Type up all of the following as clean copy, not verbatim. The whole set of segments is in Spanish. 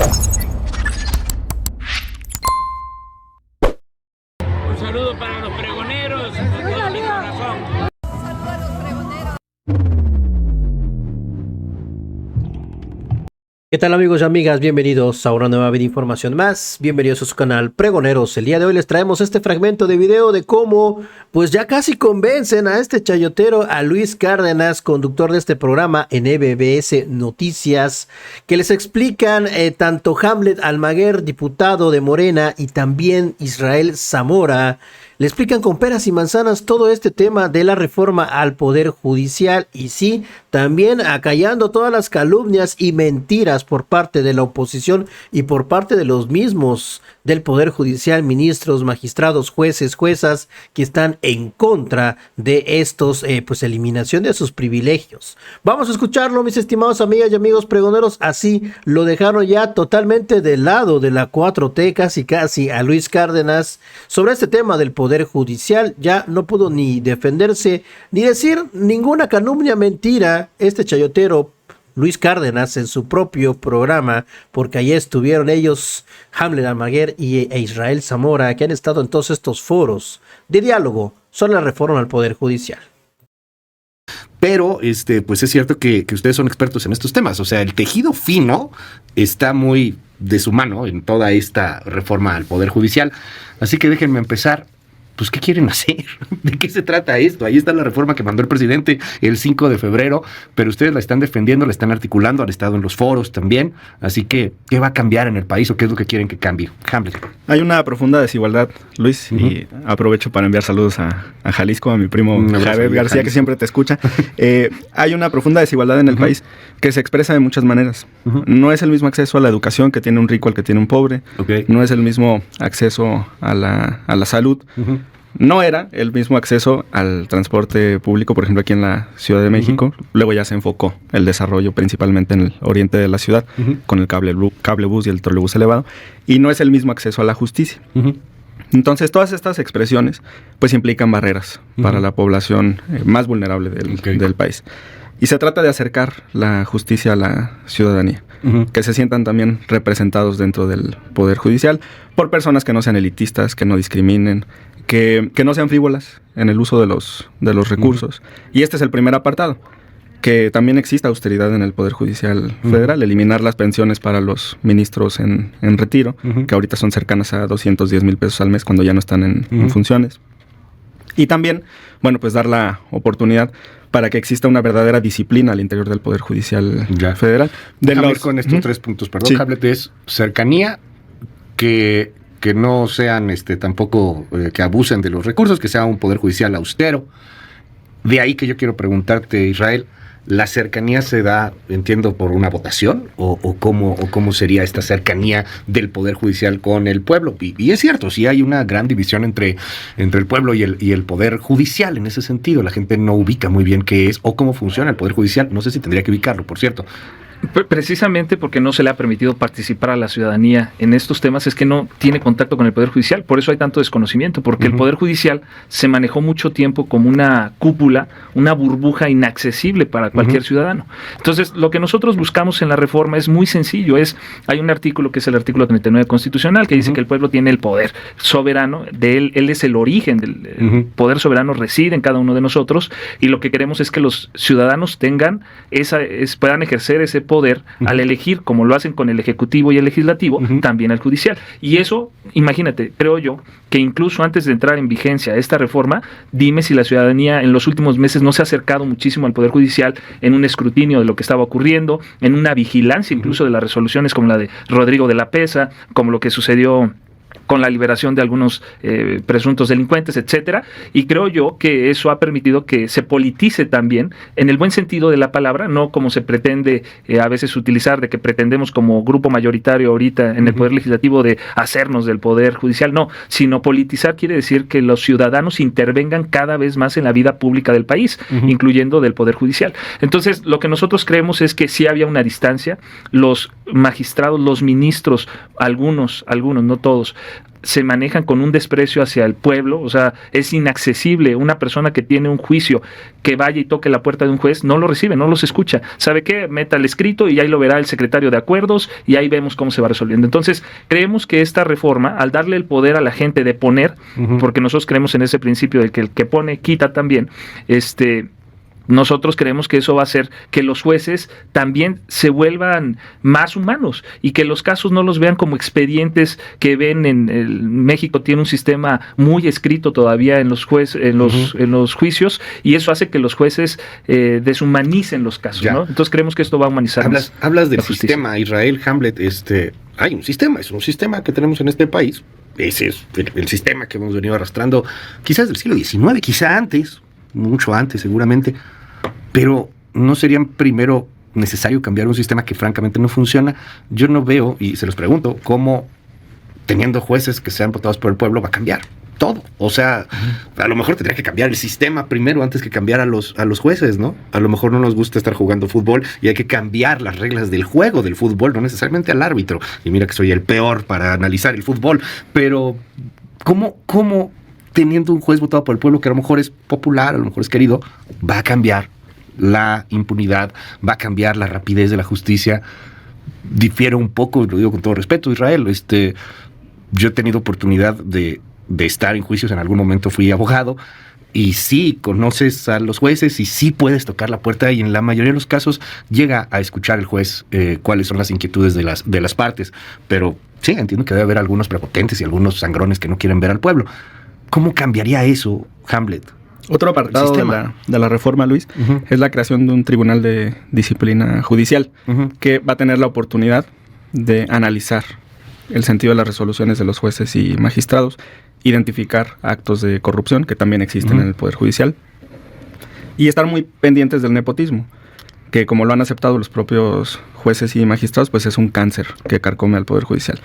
Un saludo para los pregoneros, con todo mi corazón. Un saludo a los pregoneros. ¿Qué tal, amigos y amigas? Bienvenidos a una nueva información más. Bienvenidos a su canal Pregoneros. El día de hoy les traemos este fragmento de video de cómo pues ya casi convencen a este chayotero, a Luis Cárdenas, conductor de este programa en MBS Noticias, que les explican tanto Hamlet Almaguer, diputado de Morena, y también Israel Zamora. Le explican con peras y manzanas todo este tema de la reforma al Poder Judicial y sí, también acallando todas las calumnias y mentiras por parte de la oposición y por parte de los mismos del Poder Judicial, ministros, magistrados, jueces, juezas, que están en contra de estos, pues eliminación de sus privilegios. Vamos a escucharlo, mis estimados amigas y amigos pregoneros. Así lo dejaron ya totalmente del lado de la 4T, casi a Luis Cárdenas, sobre este tema del Poder Judicial. Ya no pudo ni defenderse, ni decir ninguna calumnia, mentira, este chayotero Luis Cárdenas en su propio programa, porque allí estuvieron ellos, Hamlet Almaguer e Israel Zamora, que han estado en todos estos foros de diálogo sobre la reforma al Poder Judicial. Pero pues es cierto que ustedes son expertos en estos temas. O sea, el tejido fino está muy de su mano en toda esta reforma al Poder Judicial. Así que déjenme empezar. Pues, ¿qué quieren hacer? ¿De qué se trata esto? Ahí está la reforma que mandó el presidente el 5 de febrero, pero ustedes la están defendiendo, la están articulando, han estado en los foros también. Así que, ¿qué va a cambiar en el país o qué es lo que quieren que cambie? Hamlet. Hay una profunda desigualdad, Luis, y aprovecho para enviar saludos a Jalisco, a mi primo Javier García, que siempre te escucha. Hay una profunda desigualdad en el país que se expresa de muchas maneras. No es el mismo acceso a la educación que tiene un rico al que tiene un pobre. No es el mismo acceso a la salud. No era el mismo acceso al transporte público, por ejemplo, aquí en la Ciudad de México. Luego ya se enfocó el desarrollo principalmente en el oriente de la ciudad, con el cablebús y el trolebús elevado. Y no es el mismo acceso a la justicia. Entonces, todas estas expresiones pues implican barreras para la población más vulnerable del país. Y se trata de acercar la justicia a la ciudadanía, que se sientan también representados dentro del Poder Judicial por personas que no sean elitistas, que no discriminen, que no sean frívolas en el uso de los recursos. Y este es el primer apartado, que también exista austeridad en el Poder Judicial Federal, eliminar las pensiones para los ministros en retiro, que ahorita son cercanas a 210,000 pesos al mes cuando ya no están en funciones. Y también, bueno, pues dar la oportunidad para que exista una verdadera disciplina al interior del Poder Judicial Federal. Déjame ir con estos 3 puntos, perdón, sí. Hamlet, es cercanía, que no sean tampoco que abusen de los recursos, que sea un Poder Judicial austero. De ahí que yo quiero preguntarte, Israel, ¿la cercanía se da, entiendo, por una votación? ¿O cómo sería esta cercanía del Poder Judicial con el pueblo? Y es cierto, sí hay una gran división entre el pueblo y el Poder Judicial en ese sentido. La gente no ubica muy bien qué es o cómo funciona el Poder Judicial. No sé si tendría que ubicarlo, por cierto. Precisamente porque no se le ha permitido participar a la ciudadanía en estos temas, es que no tiene contacto con el Poder Judicial. Por eso hay tanto desconocimiento, porque el Poder Judicial se manejó mucho tiempo como una cúpula, una burbuja inaccesible para cualquier ciudadano. Entonces, lo que nosotros buscamos en la reforma es muy sencillo. Hay un artículo que es el artículo 39 constitucional que dice que el pueblo tiene el poder soberano, él es el origen del poder soberano, reside en cada uno de nosotros, y lo que queremos es que los ciudadanos tengan puedan ejercer ese poder al elegir, como lo hacen con el Ejecutivo y el Legislativo, también al Judicial. Y eso, imagínate, creo yo, que incluso antes de entrar en vigencia esta reforma, dime si la ciudadanía en los últimos meses no se ha acercado muchísimo al Poder Judicial en un escrutinio de lo que estaba ocurriendo, en una vigilancia incluso de las resoluciones como la de Rodrigo de la Pesa, como lo que sucedió con la liberación de algunos presuntos delincuentes, etcétera, y creo yo que eso ha permitido que se politice también, en el buen sentido de la palabra, no como se pretende a veces utilizar, de que pretendemos como grupo mayoritario ahorita en el Poder Legislativo de hacernos del Poder Judicial, no, sino politizar quiere decir que los ciudadanos intervengan cada vez más en la vida pública del país, incluyendo del Poder Judicial. Entonces, lo que nosotros creemos es que sí había una distancia, los magistrados, los ministros, algunos, no todos, se manejan con un desprecio hacia el pueblo, o sea, es inaccesible. Una persona que tiene un juicio, que vaya y toque la puerta de un juez, no lo recibe, no los escucha. ¿Sabe qué? Meta el escrito y ahí lo verá el secretario de acuerdos y ahí vemos cómo se va resolviendo. Entonces, creemos que esta reforma, al darle el poder a la gente de poner, porque nosotros creemos en ese principio de que el que pone quita también, nosotros creemos que eso va a hacer que los jueces también se vuelvan más humanos y que los casos no los vean como expedientes que ven México tiene un sistema muy escrito todavía en los juicios, y eso hace que los jueces deshumanicen los casos, ¿no? Entonces creemos que esto va a humanizar. Hablas del sistema, Israel, Hamlet, hay un sistema, es un sistema que tenemos en este país. Ese es el sistema que hemos venido arrastrando quizás del siglo XIX, quizá antes, mucho antes seguramente, pero ¿no sería primero necesario cambiar un sistema que francamente no funciona? Yo no veo, y se los pregunto, cómo teniendo jueces que sean votados por el pueblo va a cambiar todo. O sea, a lo mejor tendría que cambiar el sistema primero antes que cambiar a los jueces, ¿no? A lo mejor no nos gusta estar jugando fútbol y hay que cambiar las reglas del juego del fútbol, no necesariamente al árbitro. Y mira que soy el peor para analizar el fútbol, pero ¿cómo teniendo un juez votado por el pueblo que a lo mejor es popular, a lo mejor es querido, va a cambiar la impunidad, va a cambiar la rapidez de la justicia? Difiero un poco, lo digo con todo respeto, Israel, yo he tenido oportunidad de estar en juicios, en algún momento fui abogado, y sí conoces a los jueces y sí puedes tocar la puerta, y en la mayoría de los casos llega a escuchar el juez cuáles son las inquietudes de las partes, pero sí, entiendo que debe haber algunos prepotentes y algunos sangrones que no quieren ver al pueblo. ¿Cómo cambiaría eso, Hamlet? Otro apartado de la reforma, Luis, es la creación de un tribunal de disciplina judicial que va a tener la oportunidad de analizar el sentido de las resoluciones de los jueces y magistrados, identificar actos de corrupción que también existen en el Poder Judicial y estar muy pendientes del nepotismo, que como lo han aceptado los propios jueces y magistrados, pues es un cáncer que carcome al Poder Judicial.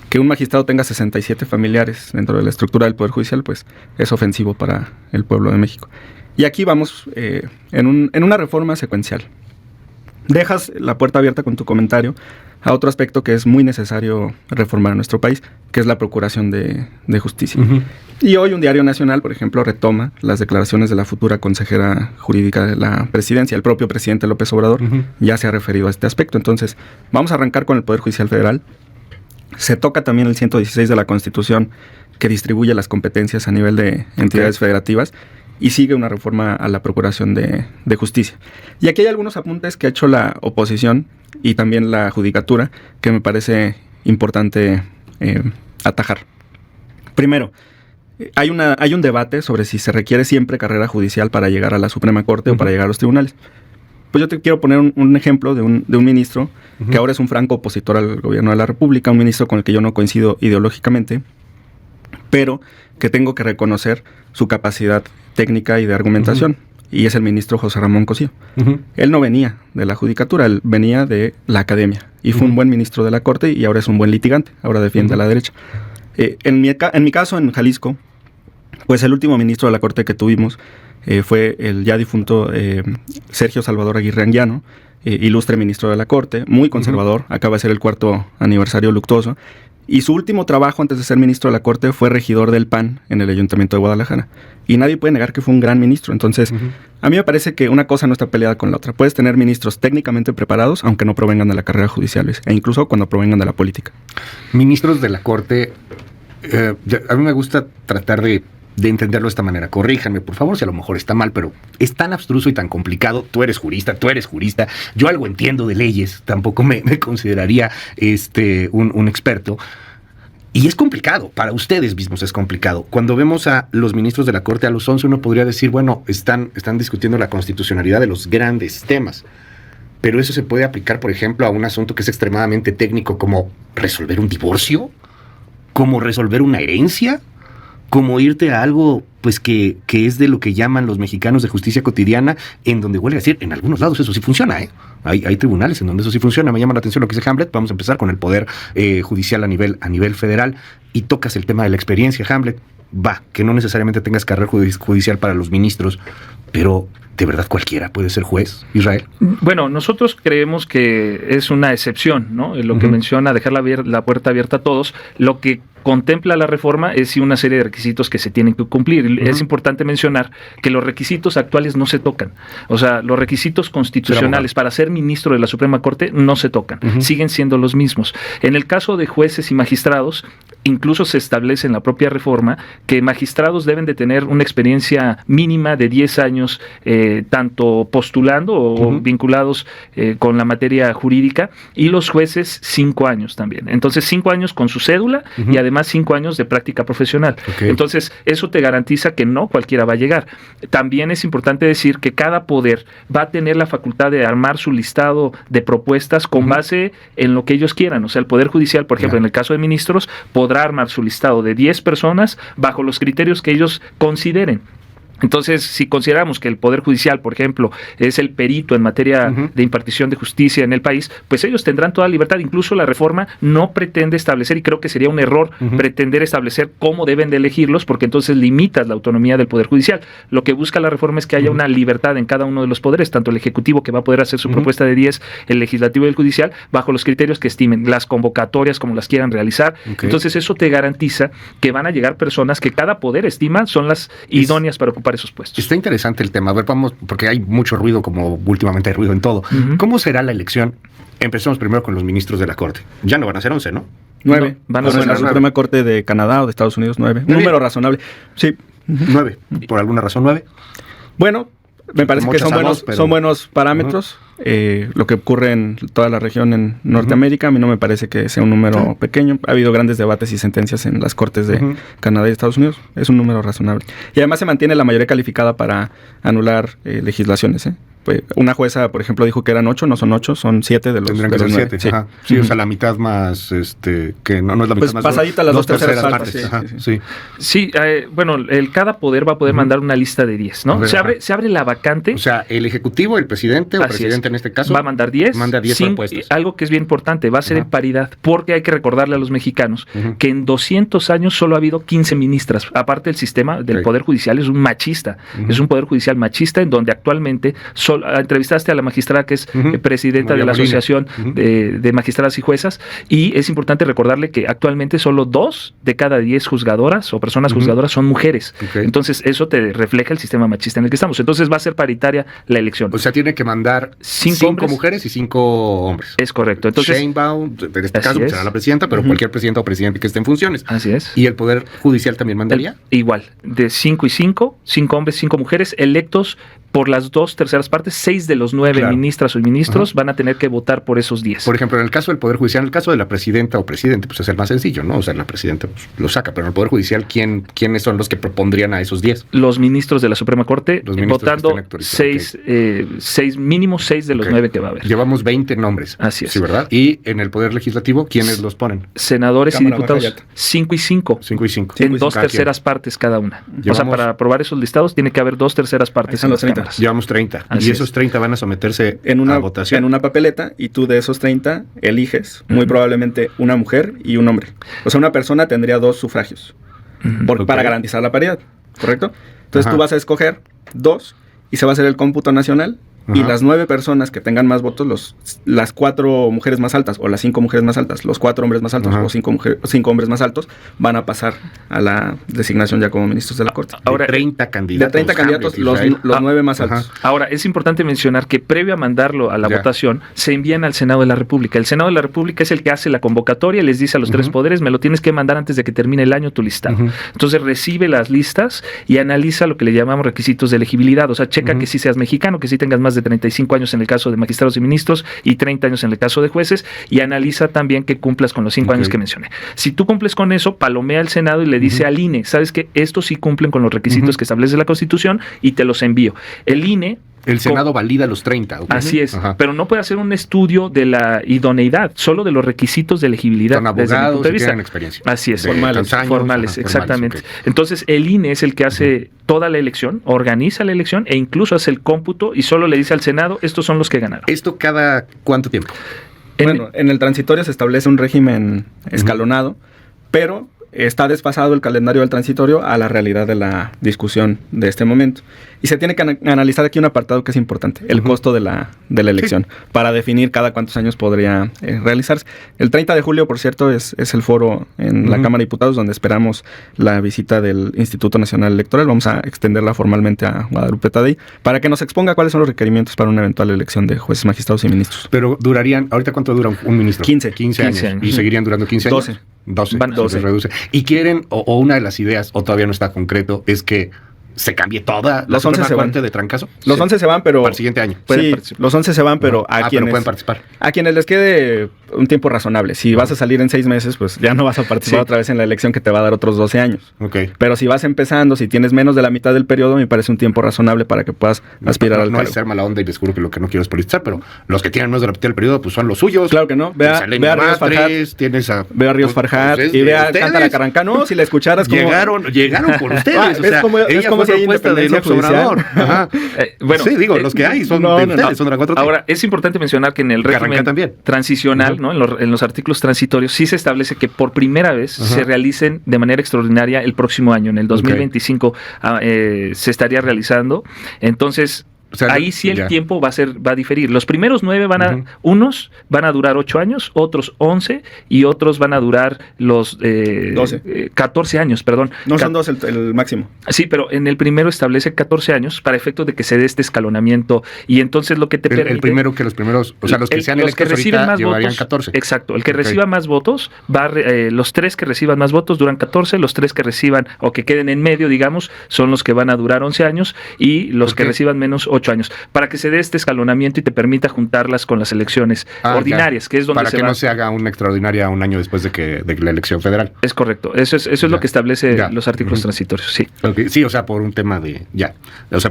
Que un magistrado tenga 67 familiares dentro de la estructura del Poder Judicial, pues es ofensivo para el pueblo de México. Y aquí vamos en una reforma secuencial. Dejas la puerta abierta con tu comentario a otro aspecto que es muy necesario reformar en nuestro país, que es la procuración de justicia. Y hoy un diario nacional, por ejemplo, retoma las declaraciones de la futura consejera jurídica de la presidencia. El propio presidente López Obrador ya se ha referido a este aspecto. Entonces, vamos a arrancar con el Poder Judicial Federal. Se toca también el 116 de la Constitución, que distribuye las competencias a nivel de entidades federativas, y sigue una reforma a la procuración de justicia. Y aquí hay algunos apuntes que ha hecho la oposición y también la judicatura que me parece importante atajar. Primero, hay un debate sobre si se requiere siempre carrera judicial para llegar a la Suprema Corte o para llegar a los tribunales. Pues yo te quiero poner un ejemplo de un ministro que ahora es un franco opositor al gobierno de la República, un ministro con el que yo no coincido ideológicamente, pero que tengo que reconocer su capacidad técnica y de argumentación, y es el ministro José Ramón Cosío. Él no venía de la judicatura, él venía de la academia, y fue un buen ministro de la Corte, y ahora es un buen litigante, ahora defiende a la derecha. En mi caso, en Jalisco, pues el último ministro de la Corte que tuvimos fue el ya difunto Sergio Salvador Aguirre Anguiano, ilustre ministro de la Corte, muy conservador, acaba de ser el 4º aniversario luctuoso, y su último trabajo antes de ser ministro de la Corte fue regidor del PAN en el Ayuntamiento de Guadalajara, y nadie puede negar que fue un gran ministro. Entonces, a mí me parece que una cosa no está peleada con la otra. Puedes tener ministros técnicamente preparados, aunque no provengan de la carrera judicial, e incluso cuando provengan de la política. Ministros de la Corte, a mí me gusta tratar de entenderlo de esta manera. Corríjanme, por favor, si a lo mejor está mal, pero es tan abstruso y tan complicado. Tú eres jurista, yo algo entiendo de leyes, tampoco me consideraría un experto. Y es complicado, para ustedes mismos es complicado. Cuando vemos a los ministros de la Corte, a los 11, uno podría decir, bueno, están discutiendo la constitucionalidad de los grandes temas. Pero eso se puede aplicar, por ejemplo, a un asunto que es extremadamente técnico, como resolver un divorcio, como resolver una herencia, como irte a algo pues que es de lo que llaman los mexicanos de justicia cotidiana, en donde huele a decir, en algunos lados eso sí funciona, Hay tribunales en donde eso sí funciona. Me llama la atención lo que dice Hamlet. Vamos a empezar con el Poder Judicial a nivel federal, y tocas el tema de la experiencia, Hamlet. Va, que no necesariamente tengas carrera judicial para los ministros, pero ¿de verdad cualquiera puede ser juez, Israel? Bueno, nosotros creemos que es una excepción, ¿no? Lo que menciona, dejar la puerta abierta a todos. Lo que contempla la reforma es sí una serie de requisitos que se tienen que cumplir. Es importante mencionar que los requisitos actuales no se tocan. O sea, los requisitos constitucionales para ser ministro de la Suprema Corte no se tocan. Siguen siendo los mismos. En el caso de jueces y magistrados, incluso se establece en la propia reforma que magistrados deben de tener una experiencia mínima de 10 años, tanto postulando o vinculados con la materia jurídica, y los jueces 5 años también. Entonces 5 años con su cédula y además 5 años de práctica profesional. Entonces eso te garantiza que no cualquiera va a llegar. También es importante decir que cada poder va a tener la facultad de armar su listado de propuestas con base en lo que ellos quieran. O sea, el Poder Judicial, por ejemplo, en el caso de ministros, podrá armar su listado de 10 personas bajo los criterios que ellos consideren. Entonces, si consideramos que el Poder Judicial, por ejemplo, es el perito en materia de impartición de justicia en el país, pues ellos tendrán toda libertad. Incluso la reforma no pretende establecer, y creo que sería un error pretender establecer cómo deben de elegirlos, porque entonces limitas la autonomía del Poder Judicial. Lo que busca la reforma es que haya una libertad en cada uno de los poderes, tanto el Ejecutivo, que va a poder hacer su propuesta de 10, el Legislativo y el Judicial, bajo los criterios que estimen, las convocatorias como las quieran realizar. Entonces, eso te garantiza que van a llegar personas que cada poder estima son las idóneas para ocupar esos puestos. Está interesante el tema. A ver, vamos, porque hay mucho ruido, como últimamente hay ruido en todo. ¿Cómo será la elección? Empezamos primero con los ministros de la Corte. Ya no van a ser 11, ¿no? 9. Van a ser en la Suprema Corte de Canadá o de Estados Unidos, 9. Un número razonable. Sí. 9. ¿Por alguna razón 9? Bueno, me parece que son buenos parámetros. Lo que ocurre en toda la región en Norteamérica, a mí no me parece que sea un número pequeño. Ha habido grandes debates y sentencias en las cortes de Canadá y Estados Unidos. Es un número razonable. Y además se mantiene la mayoría calificada para anular legislaciones. Pues una jueza, por ejemplo, dijo que eran 8, no son 8, son 7 de los 9. Tendrían que ser 7. Sí, o sea, la mitad más, que no es la mitad pues más. Pasadita las 2 terceras partes. Sí, bueno, cada poder va a poder mandar una lista de 10, ¿no? Se abre la vacante. O sea, el Ejecutivo, el presidente o presidente en este caso, va a mandar 10. Manda 10 propuestas. Algo que es bien importante, va a ser en paridad, porque hay que recordarle a los mexicanos que en 200 años solo ha habido 15 ministras. Aparte, el sistema del Poder Judicial es un machista. Es un Poder Judicial machista en donde actualmente entrevistaste a la magistrada que es presidenta de la Asociación de Magistradas y Juezas, y es importante recordarle que actualmente solo 2 de cada 10 juzgadoras o personas juzgadoras son mujeres. Entonces eso te refleja el sistema machista en el que estamos. Entonces va a ser paritaria la elección. O sea, tiene que mandar 5 mujeres y 5 hombres. Es correcto. Entonces, Sheinbaum, en este caso será la presidenta, pero cualquier presidenta o presidente que esté en funciones. Así es. ¿Y el Poder Judicial también mandaría? Igual, de 5 y 5, 5 hombres, 5 mujeres, electos por las 2 terceras partes. 6 de los 9 ministras o ministros van a tener que votar por esos 10. Por ejemplo, en el caso del Poder Judicial, en el caso de la presidenta o presidente, pues es el más sencillo, ¿no? O sea, la presidenta pues, lo saca, pero en el Poder Judicial, ¿quiénes son los que propondrían a esos 10? Los ministros de la Suprema Corte, votando 6, mínimo 6 de los 9 que va a haber. Llevamos 20 nombres. Así es. Sí, ¿verdad? Y en el Poder Legislativo, ¿quiénes los ponen? Senadores y diputados, 5 y 5. 5 y 5. En 2 terceras partes cada una. O sea, para aprobar esos listados tiene que haber 2 terceras partes en las cámaras. Llevamos 30. Así y esos 30 van a someterse a votación. En una papeleta, y tú de esos 30 eliges muy probablemente una mujer y un hombre. O sea, una persona tendría 2 sufragios para garantizar la paridad, ¿correcto? Entonces tú vas a escoger 2 y se va a hacer el cómputo nacional. Y las 9 personas que tengan más votos, las 4 mujeres más altas o las 5 mujeres más altas, los 4 hombres más altos o 5 hombres más altos, van a pasar a la designación ya como ministros de la Corte. Ahora, de 30 candidatos. De 30 candidatos, los 9 más altos. Ahora, es importante mencionar que previo a mandarlo a la votación, se envían al Senado de la República. El Senado de la República es el que hace la convocatoria, les dice a los 3 poderes, me lo tienes que mandar antes de que termine el año tu listado. Entonces recibe las listas y analiza lo que le llamamos requisitos de elegibilidad. O sea, checa que sí seas mexicano, que sí tengas más de 35 años en el caso de magistrados y ministros y 30 años en el caso de jueces, y analiza también que cumplas con los 5 años que mencioné. Si tú cumples con eso, palomea al Senado y le dice al INE, sabes que estos sí cumplen con los requisitos que establece la Constitución y te los envío. El INE... El Senado valida los 30. ¿Okay? Así es, pero no puede hacer un estudio de la idoneidad, solo de los requisitos de elegibilidad. Son abogados que tienen experiencia. Así es, formales, exactamente. Okay. Entonces, el INE es el que hace toda la elección, organiza la elección e incluso hace el cómputo y solo le dice al Senado, estos son los que ganaron. ¿Esto cada cuánto tiempo? En el transitorio se establece un régimen escalonado, pero está desfasado el calendario del transitorio a la realidad de la discusión de este momento. Y se tiene que analizar aquí un apartado que es importante, el costo de la elección, para definir cada cuántos años podría realizarse. El 30 de julio, por cierto, es el foro en la Cámara de Diputados donde esperamos la visita del Instituto Nacional Electoral. Vamos a extenderla formalmente a Guadalupe Tadei para que nos exponga cuáles son los requerimientos para una eventual elección de jueces, magistrados y ministros. Pero durarían, ¿ahorita cuánto dura un ministro? 15 años. ¿Y seguirían durando 15 años? 12. Van 12. Se reduce. Y quieren, o una de las ideas, o todavía no está concreto, es que se cambie toda los 11 se van de trancazo. Los 11 se van, pero para el siguiente año. Sí, los 11 se van, pero pero pueden participar. A quienes les quede un tiempo razonable. Si vas a salir en 6 meses, pues ya no vas a participar otra vez en la elección que te va a dar otros 12 años. Okay. Pero si vas empezando, si tienes menos de la mitad del periodo, me parece un tiempo razonable para que puedas aspirar al cargo. No es ser mala onda y les juro que lo que no quiero es politizar, pero los que tienen menos de la mitad del periodo, pues son los suyos. Claro que no. Ve a Ríos Farjat. Ve a Ríos Farjat y ve a Cántara Carrancá. No, si la escucharas como... Llegaron por ustedes. Es como si hay independencia judicial. Bueno, sí, digo, los que hay son de ustedes, son de la 4T. Ahora, es importante mencionar que en el régimen transicional, ¿no? En los artículos transitorios, sí se establece que por primera vez se realicen de manera extraordinaria el próximo año. En el 2025 se estaría realizando. Entonces, o sea, ahí sí el tiempo va a diferir. Los primeros 9 unos van a durar 8 años, otros 11 y otros van a durar los 14 años, perdón. No son 12 el máximo. Sí, pero en el primero establece 14 años para efecto de que se dé este escalonamiento y entonces lo que te permite... El primero que los primeros, o sea, los que sean electos reciben más llevarían votos, 14. Exacto, el que reciba más votos, los 3 que reciban más votos duran 14, los 3 que reciban o que queden en medio, digamos, son los que van a durar 11 años y los que reciban menos 8 años, para que se dé este escalonamiento y te permita juntarlas con las elecciones ordinarias, que es donde para que no se haga una extraordinaria un año después de la elección federal. Es correcto, eso es lo que establece los artículos transitorios, sí. Okay. Sí, o sea, por un tema de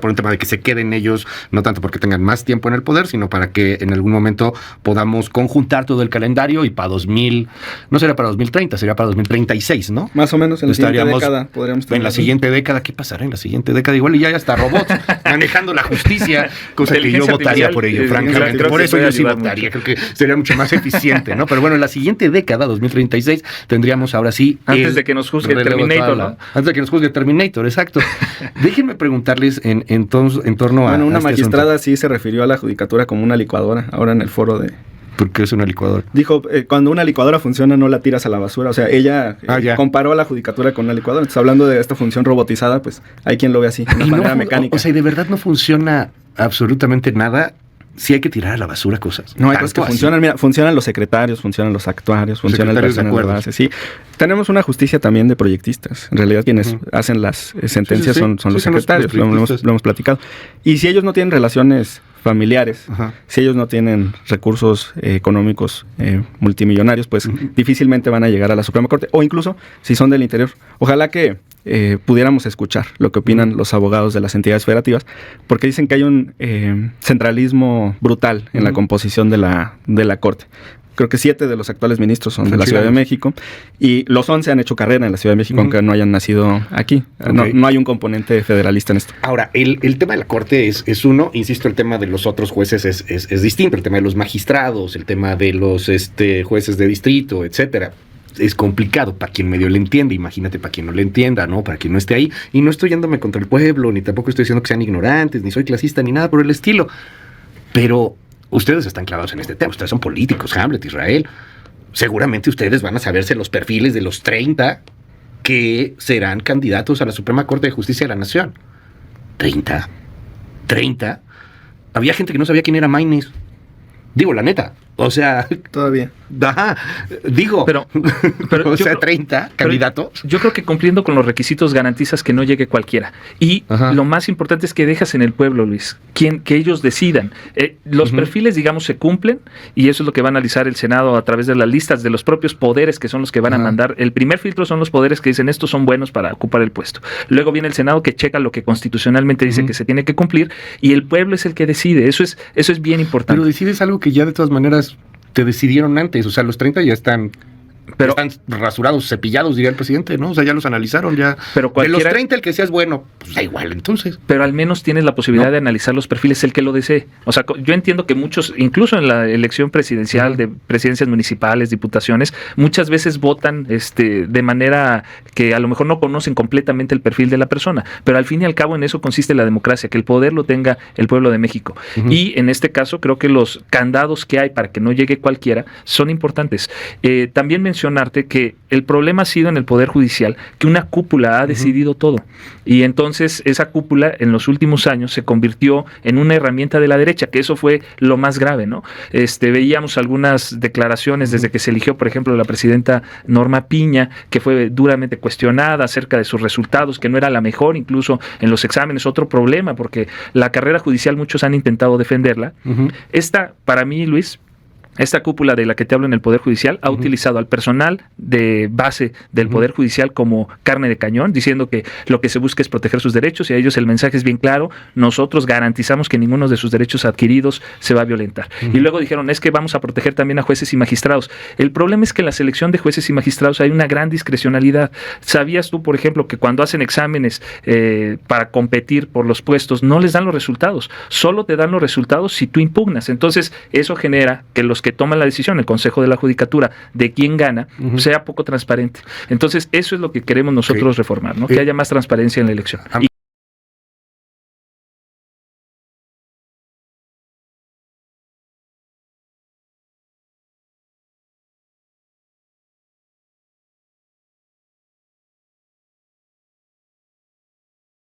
por un tema de que se queden ellos, no tanto porque tengan más tiempo en el poder, sino para que en algún momento podamos conjuntar todo el calendario y para 2000, no sería para 2030, sería para 2036, ¿no? Más o menos en la siguiente década podríamos tener. En la siguiente década, ¿qué pasará en la siguiente década? Igual y ya está robots manejando la justicia, cosa que yo votaría por ello, francamente. Por eso yo sí votaría, creo que sería mucho más eficiente, ¿no? Pero bueno, en la siguiente década, 2036, tendríamos ahora sí... Antes de que nos juzgue Terminator, ¿no? Antes de que nos juzgue Terminator, exacto. Déjenme preguntarles en torno a... Bueno, una magistrada sí se refirió a la judicatura como una licuadora, ahora en el foro de... ¿Por qué es una licuadora? Dijo, cuando una licuadora funciona no la tiras a la basura. O sea, ella comparó a la judicatura con una licuadora. Entonces, hablando de esta función robotizada, pues hay quien lo ve así, de manera mecánica. O sea, ¿y de verdad no funciona absolutamente nada? Sí hay que tirar a la basura cosas. No, hay cosas que funcionan. Mira, funcionan los secretarios, funcionan los actuarios, funciona el personal de base. Sí. Tenemos una justicia también de proyectistas. En realidad, quienes hacen las sentencias son los secretarios. Lo hemos platicado. Y si ellos no tienen relaciones familiares, si ellos no tienen recursos económicos multimillonarios, pues difícilmente van a llegar a la Suprema Corte, o incluso si son del interior. Ojalá que pudiéramos escuchar lo que opinan los abogados de las entidades federativas, porque dicen que hay un centralismo brutal en la composición de la Corte. Creo que 7 de los actuales ministros son de la Ciudad de México y los 11 han hecho carrera en la Ciudad de México, aunque no hayan nacido aquí. No hay un componente federalista en esto. Ahora, el tema de la Corte es uno, insisto, el tema de los otros jueces es distinto, el tema de los magistrados, el tema de los jueces de distrito, etcétera. Es complicado para quien medio le entiende, imagínate para quien no le entienda, ¿no? Para quien no esté ahí. Y no estoy yéndome contra el pueblo, ni tampoco estoy diciendo que sean ignorantes, ni soy clasista, ni nada por el estilo. Pero ustedes están clavados en este tema, ustedes son políticos, Hamlet, Israel. Seguramente ustedes van a saberse los perfiles de los 30 que serán candidatos a la Suprema Corte de Justicia de la Nación. 30. Había gente que no sabía quién era Maynes. Digo, la neta. O sea... Todavía. Digo. Pero o sea, 30 candidatos. Yo creo que cumpliendo con los requisitos garantizas que no llegue cualquiera. Y lo más importante es que dejas en el pueblo, Luis, que ellos decidan. Los perfiles, digamos, se cumplen y eso es lo que va a analizar el Senado a través de las listas de los propios poderes que son los que van a mandar. El primer filtro son los poderes que dicen estos son buenos para ocupar el puesto. Luego viene el Senado que checa lo que constitucionalmente dice que se tiene que cumplir y el pueblo es el que decide. Eso es bien importante. Pero decides algo que ya de todas maneras te decidieron antes, o sea, los 30 ya están Pero están rasurados, cepillados, diría el presidente, ¿no? O sea, ya los analizaron, ya. Pero de los 30, el que sea es bueno, pues da igual, entonces. Pero al menos tienes la posibilidad de analizar los perfiles, el que lo desee. O sea, yo entiendo que muchos, incluso en la elección presidencial de presidencias municipales, diputaciones, muchas veces votan de manera que a lo mejor no conocen completamente el perfil de la persona, pero al fin y al cabo en eso consiste la democracia, que el poder lo tenga el pueblo de México. Y en este caso creo que los candados que hay para que no llegue cualquiera son importantes. También mencionarte que el problema ha sido en el Poder Judicial que una cúpula ha decidido todo, y entonces esa cúpula en los últimos años se convirtió en una herramienta de la derecha, que eso fue lo más grave, ¿no? Veíamos algunas declaraciones desde que se eligió, por ejemplo, la presidenta Norma Piña, que fue duramente cuestionada acerca de sus resultados, que no era la mejor, incluso en los exámenes, otro problema, porque la carrera judicial muchos han intentado defenderla. Esta, para mí, Luis, esta cúpula de la que te hablo en el Poder Judicial ha utilizado al personal de base del Poder Judicial como carne de cañón, diciendo que lo que se busca es proteger sus derechos, y a ellos el mensaje es bien claro: nosotros garantizamos que ninguno de sus derechos adquiridos se va a violentar. Y luego dijeron, es que vamos a proteger también a jueces y magistrados. El problema es que en la selección de jueces y magistrados hay una gran discrecionalidad. ¿Sabías tú, por ejemplo, que cuando hacen exámenes para competir por los puestos, no les dan los resultados? Solo te dan los resultados si tú impugnas. Entonces, eso genera que los que toman la decisión, el Consejo de la Judicatura, de quién gana, sea poco transparente. Entonces, eso es lo que queremos nosotros reformar, ¿no? Que haya más transparencia en la elección.